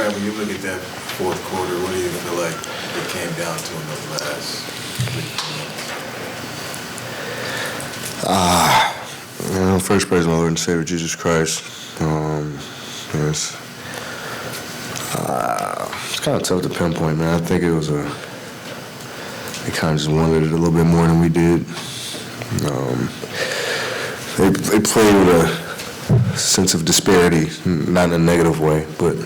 Brad, when you look at that fourth quarter, what do you feel like it came down to in those last 3 minutes? First, praise my Lord and Savior Jesus Christ. Yes. It's kind of tough to pinpoint, man. I think they kind of just wanted it a little bit more than we did. They played with a sense of disparity, not in a negative way, but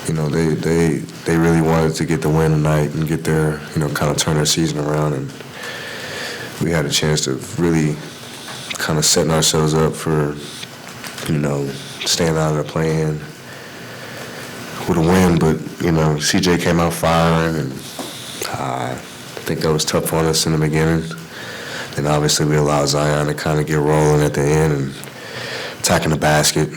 they really wanted to get the win tonight and get their, kind of turn their season around, and we had a chance to really kind of setting ourselves up for, staying out of the play-in with a win. But, CJ came out firing, and I think that was tough on us in the beginning. And obviously we allowed Zion to kind of get rolling at the end and attacking the basket.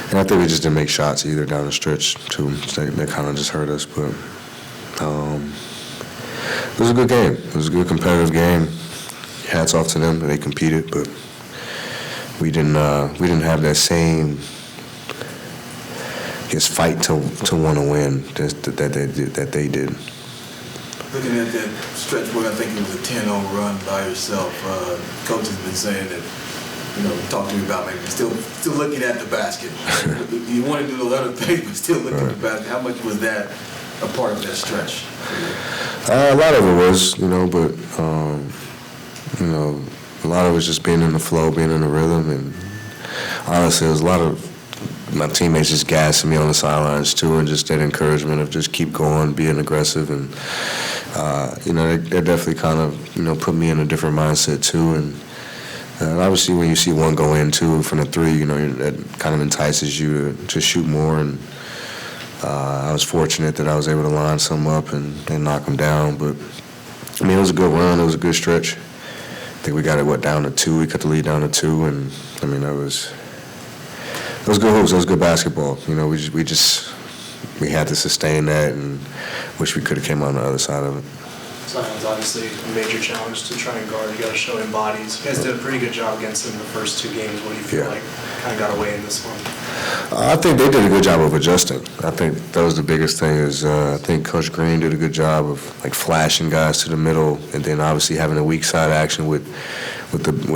And I think we just didn't make shots either down the stretch, too. That kind of just hurt us. But it was a good game. It was a good competitive game. Hats off to them. They competed, but we didn't have that same, fight to want to win that they did. Looking at that stretch where I think it was a 10-0 run by yourself, coach has been saying that, talk to me about maybe still looking at the basket. You want to do the other things, but still looking at the basket. How much was that a part of that stretch? A lot of it was, but a lot of it was just being in the flow, being in the rhythm, and honestly, it was a lot of my teammates just gassing me on the sidelines too, and just that encouragement of just keep going, being aggressive, and they definitely kind of put me in a different mindset too, and obviously when you see one go in too from the three, that kind of entices you to shoot more, and I was fortunate that I was able to line some up and knock them down, but it was a good run, it was a good stretch. I think we got it down to 2. We cut the lead down to 2, and that was good hoops. It was good basketball. We had to sustain that, and wish we could have came on the other side of it. Zion's obviously a major challenge to try and guard. You got to show him bodies. You guys did a pretty good job against him in the first 2 games. What do you feel like kind of got away in this one? I think they did a good job of adjusting. I think that was the biggest thing. I think Coach Green did a good job of flashing guys to the middle, and then obviously having a weak side action with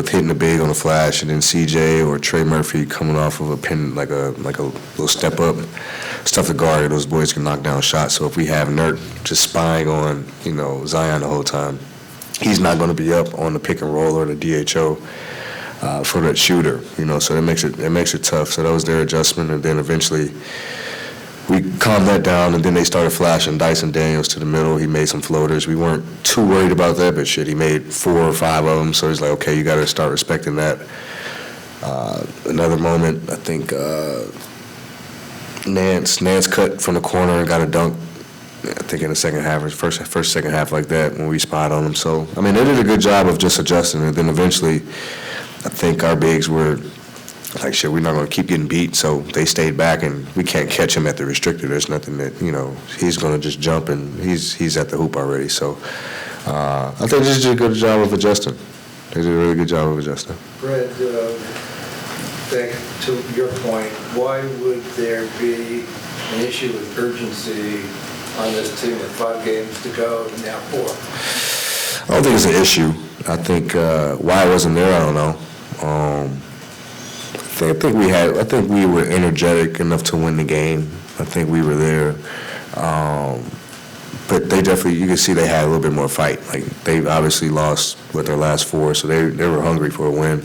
hitting the big on the flash, and then CJ or Trey Murphy coming off of a pin like a little step up. It's tough to guard. Those boys can knock down shots. So if we have Nurt just spying on Zion the whole time, he's not going to be up on the pick and roll or the DHO for that shooter. So it makes it tough. So that was their adjustment, and then eventually we calmed that down, and then they started flashing Dyson Daniels to the middle. He made some floaters. We weren't too worried about that, but he made 4 or 5 of them. So he's like, okay, you got to start respecting that. Another moment, I think Nance cut from the corner and got a dunk. I think in the second half, or first second half like that when we spied on them. So they did a good job of just adjusting, and then eventually, I think our bigs were like, shit, we're not going to keep getting beat, so they stayed back, and we can't catch him at the restrictor. There's nothing that, he's going to just jump, and he's at the hoop already. So I think they just did a good job of adjusting. They did a really good job of adjusting. Brad, back to your point, why would there be an issue with urgency on this team with 5 games to go and now 4? I don't think it's an issue. I think why it wasn't there, I don't know. I think we were energetic enough to win the game. I think we were there. But they definitely, you can see they had a little bit more fight. Like, they obviously lost with their last 4, so they were hungry for a win.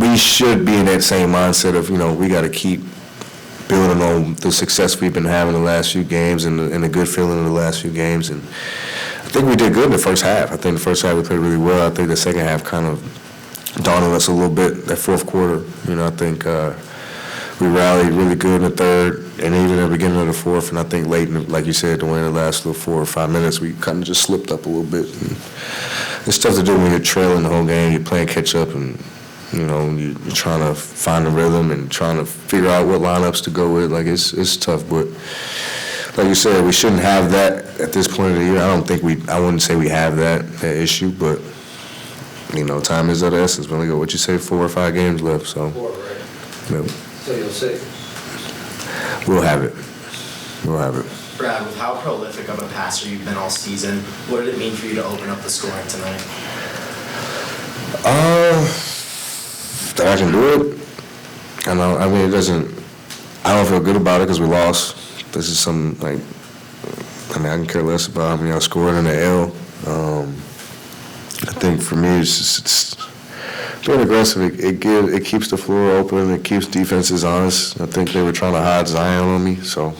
We should be in that same mindset of, we got to keep building on the success we've been having the last few games and the good feeling in the last few games. And I think we did good in the first half. I think the first half we played really well. I think the second half kind of dawned on us a little bit, that fourth quarter. I think we rallied really good in the third and even at the beginning of the fourth. And I think late, like you said, the last little 4 or 5 minutes, we kind of just slipped up a little bit. And it's tough to do when you're trailing the whole game. You're playing catch up, and you're trying to find the rhythm and trying to figure out what lineups to go with. Like, it's tough, but like you said, we shouldn't have that at this point of the year. I wouldn't say we have that issue, but time is of the essence. We only got, what you say, 4 or 5 games left, so. 4, right? Yep. So you'll see. We'll have it. We'll have it. Brad, with how prolific of a passer you've been all season, what did it mean for you to open up the scoring tonight? That I can do it. I know. I mean, it doesn't. I don't feel good about it because we lost. This is some I can care less about how many I scored in the L. I think for me, it's being aggressive. It keeps the floor open. It keeps defenses honest. I think they were trying to hide Zion on me, so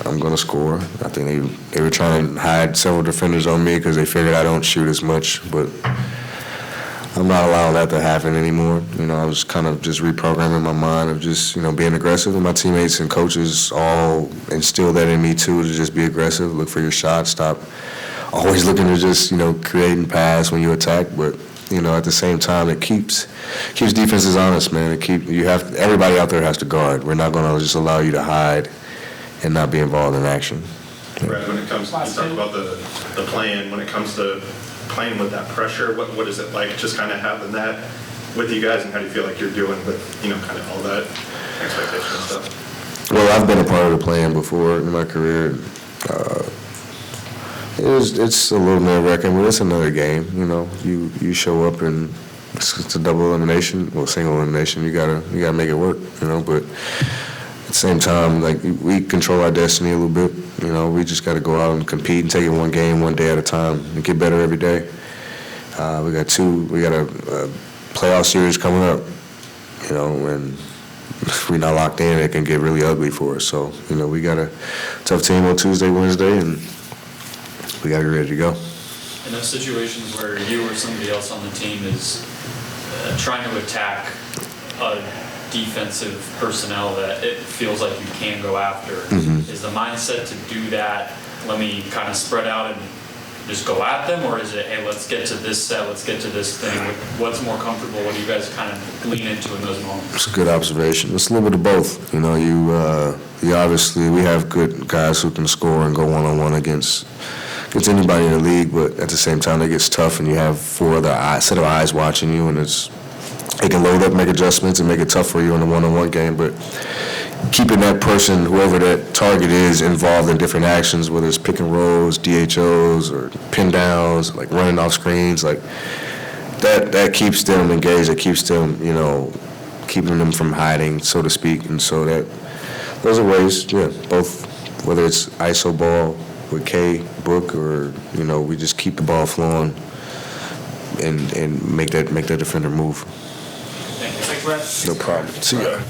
I'm going to score. I think they were trying to hide several defenders on me because they figured I don't shoot as much, but I'm not allowing that to happen anymore. I was kind of just reprogramming my mind of just, being aggressive, and my teammates and coaches all instilled that in me too, to just be aggressive, look for your shot, stop always looking to just, create and pass when you attack, but at the same time, it keeps defenses honest, man. Everybody out there has to guard. We're not going to just allow you to hide and not be involved in action. Brad, when it comes to, you talk about the plan, when it comes to playing with that pressure, what is it like just kind of having that with you guys, and how do you feel like you're doing with, kind of all that expectation and stuff? Well, I've been a part of the plan before in my career. It's a little nerve-wracking, but it's another game. You show up and it's a double elimination, single elimination. You gotta make it work. But at the same time, like, we control our destiny a little bit. We just got to go out and compete and take it one game, one day at a time, and get better every day. We got a playoff series coming up. And if we're not locked in, it can get really ugly for us. So, we got a tough team on Tuesday, Wednesday, and we got to be ready to go. In those situations where you or somebody else on the team is trying to attack a defensive personnel that it feels like you can go after, is the mindset to do that, let me kind of spread out and just go at them, or is it, hey, let's get to this set, let's get to this thing? What's more comfortable? What do you guys kind of lean into in those moments? It's a good observation. It's a little bit of both. You obviously, we have good guys who can score and go one-on-one against anybody in the league, but at the same time, it gets tough, and you have 4 other set of eyes watching you, and it can load up, make adjustments, and make it tough for you in a one-on-one game. But keeping that person, whoever that target is, involved in different actions, whether it's pick and rolls, DHOs, or pin downs, like running off screens, like that keeps them engaged. It keeps them, keeping them from hiding, so to speak. And so those are ways, both, whether it's ISO ball with K, Book, or, we just keep the ball flowing and make that defender move. Thank you. Thanks, Brad. No problem. See ya.